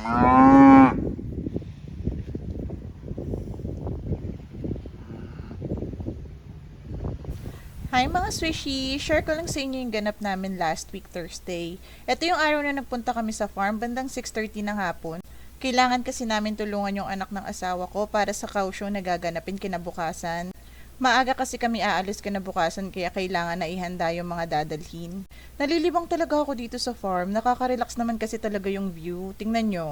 Hi mga Swishy! Share ko lang sa inyo yung ganap namin last week Thursday. Ito yung araw na nagpunta kami sa farm bandang 6:30 ng hapon. Kailangan kasi namin tulungan yung anak ng asawa ko para sa cow show na gaganapin kinabukasan. Maaga kasi kami aalis kinabukasan kaya kailangan na ihanda yung mga dadalhin. Nalilibang talaga ako dito sa farm. Nakaka-relax naman kasi talaga yung view. Tingnan nyo.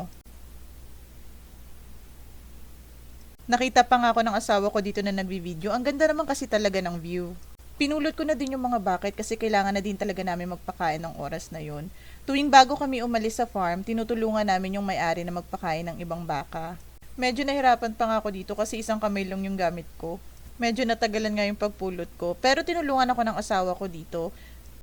Nakita pa nga ako ng asawa ko dito na nagbi-video. Ang ganda naman kasi talaga ng view. Pinulot ko na din yung mga bucket kasi kailangan na din talaga namin magpakain ng oras na yon. Tuwing bago kami umalis sa farm, tinutulungan namin yung may-ari na magpakain ng ibang baka. Medyo nahirapan pa nga ako dito kasi isang kamay lang yung gamit ko. Medyo natagalan nga yung pagpulot ko, pero tinulungan ako ng asawa ko dito.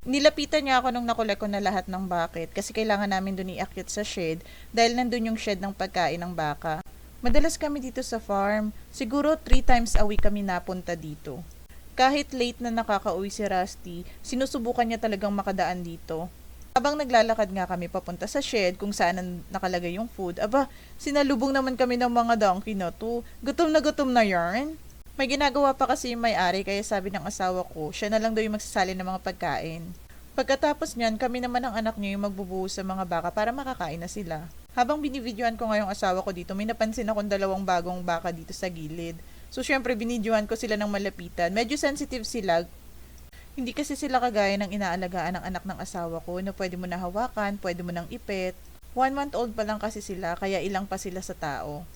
Nilapitan niya ako nung nakolek ko na lahat ng bucket kasi kailangan namin dun iakyat sa shed dahil nandun yung shed ng pagkain ng baka. Madalas kami dito sa farm, siguro 3 times a week kami napunta dito. Kahit late na nakakauwi si Rusty, sinusubukan niya talagang makadaan dito. Habang naglalakad nga kami papunta sa shed kung saan nakalagay yung food, aba, sinalubong naman kami ng mga donkey na to. Gutom na yarn. May ginagawa pa kasi yung may-ari kaya sabi ng asawa ko, siya na lang daw yung magsasali ng mga pagkain. Pagkatapos niyan, kami naman ang anak niya yung magbubuhos sa mga baka para makakain na sila. Habang binibidyoan ko ngayong asawa ko dito, may napansin akong 2 bagong baka dito sa gilid. So, syempre, binidyohan ko sila ng malapitan. Medyo sensitive sila. Hindi kasi sila kagaya ng inaalagaan ng anak ng asawa ko na pwede mo na hawakan, pwede mo nang ipet. 1 month old pa lang kasi sila, kaya ilang pa sila sa tao.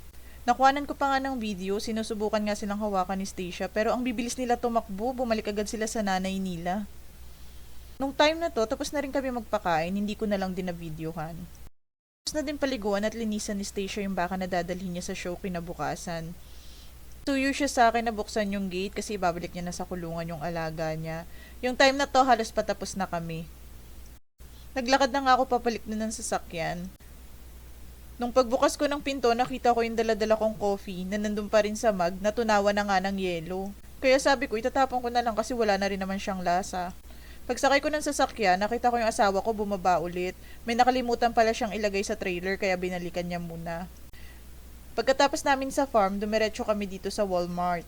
Nakuhanan ko pa nga ng video, sinusubukan nga silang hawakan ni Stacia, pero ang bibilis nila tumakbo, bumalik agad sila sa nanay nila. Nung time na to, tapos na rin kami magpakain, hindi ko na lang din na-videohan. Tapos na din paliguan at linisan ni Stacia yung baka na dadalhin niya sa show kinabukasan. 2 years siya sa akin na buksan yung gate kasi ibabalik niya na sa kulungan yung alaga niya. Yung time na to, halos patapos na kami. Naglakad na nga ako papalik na ng sasakyan. Nung pagbukas ko ng pinto, nakita ko yung daladala kong coffee na nandun pa rin sa mug na tunawa na nga ng yelo. Kaya sabi ko, itatapon ko na lang kasi wala na rin naman siyang lasa. Pagsakay ko ng sasakyan, nakita ko yung asawa ko bumaba ulit. May nakalimutan pala siyang ilagay sa trailer kaya binalikan niya muna. Pagkatapos namin sa farm, dumiretso kami dito sa Walmart.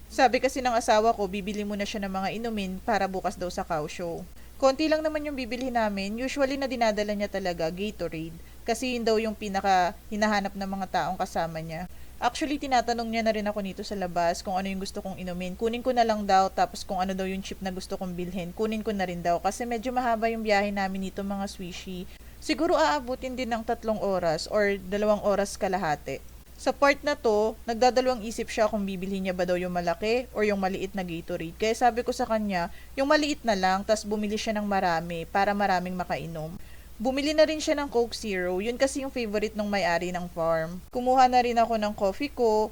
Sabi kasi ng asawa ko, bibili muna siya ng mga inumin para bukas daw sa cow show. Konti lang naman yung bibili namin, usually na dinadala niya talaga Gatorade. Kasi yun daw yung pinaka hinahanap ng mga taong kasama niya. Actually, tinatanong niya na rin ako nito sa labas kung ano yung gusto kong inumin. Kunin ko na lang daw, tapos kung ano daw yung chip na gusto kong bilhin, kunin ko na rin daw. Kasi medyo mahaba yung biyahe namin nito mga Swishy. Siguro aabutin din ng 3 oras or 2 oras kalahati. Sa part na to, nagdadalawang isip siya kung bibili niya ba daw yung malaki or yung maliit na Gatorade. Kaya sabi ko sa kanya, yung maliit na lang, tas bumili siya ng marami para maraming makainom. Bumili na rin siya ng Coke Zero, yun kasi yung favorite ng may-ari ng farm. Kumuha na rin ako ng coffee ko,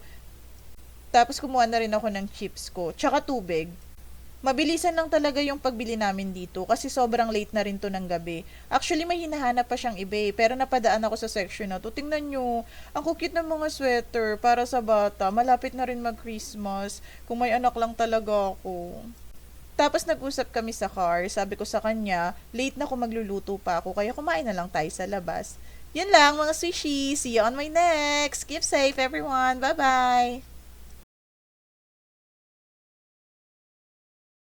tapos kumuha na rin ako ng chips ko, tsaka tubig. Mabilisan lang talaga yung pagbili namin dito kasi sobrang late na rin to ng gabi. Actually, may hinahanap pa siyang iba pero napadaan ako sa section na to. Tingnan nyo, ang cute ng mga sweater para sa bata. Malapit na rin mag-Christmas. Kung may anak lang talaga ako. Tapos nag-usap kami sa car. Sabi ko sa kanya, late na ako magluluto pa ako kaya kumain na lang tayo sa labas. Yan lang mga swishy. See you on my next. Keep safe everyone. Bye-bye.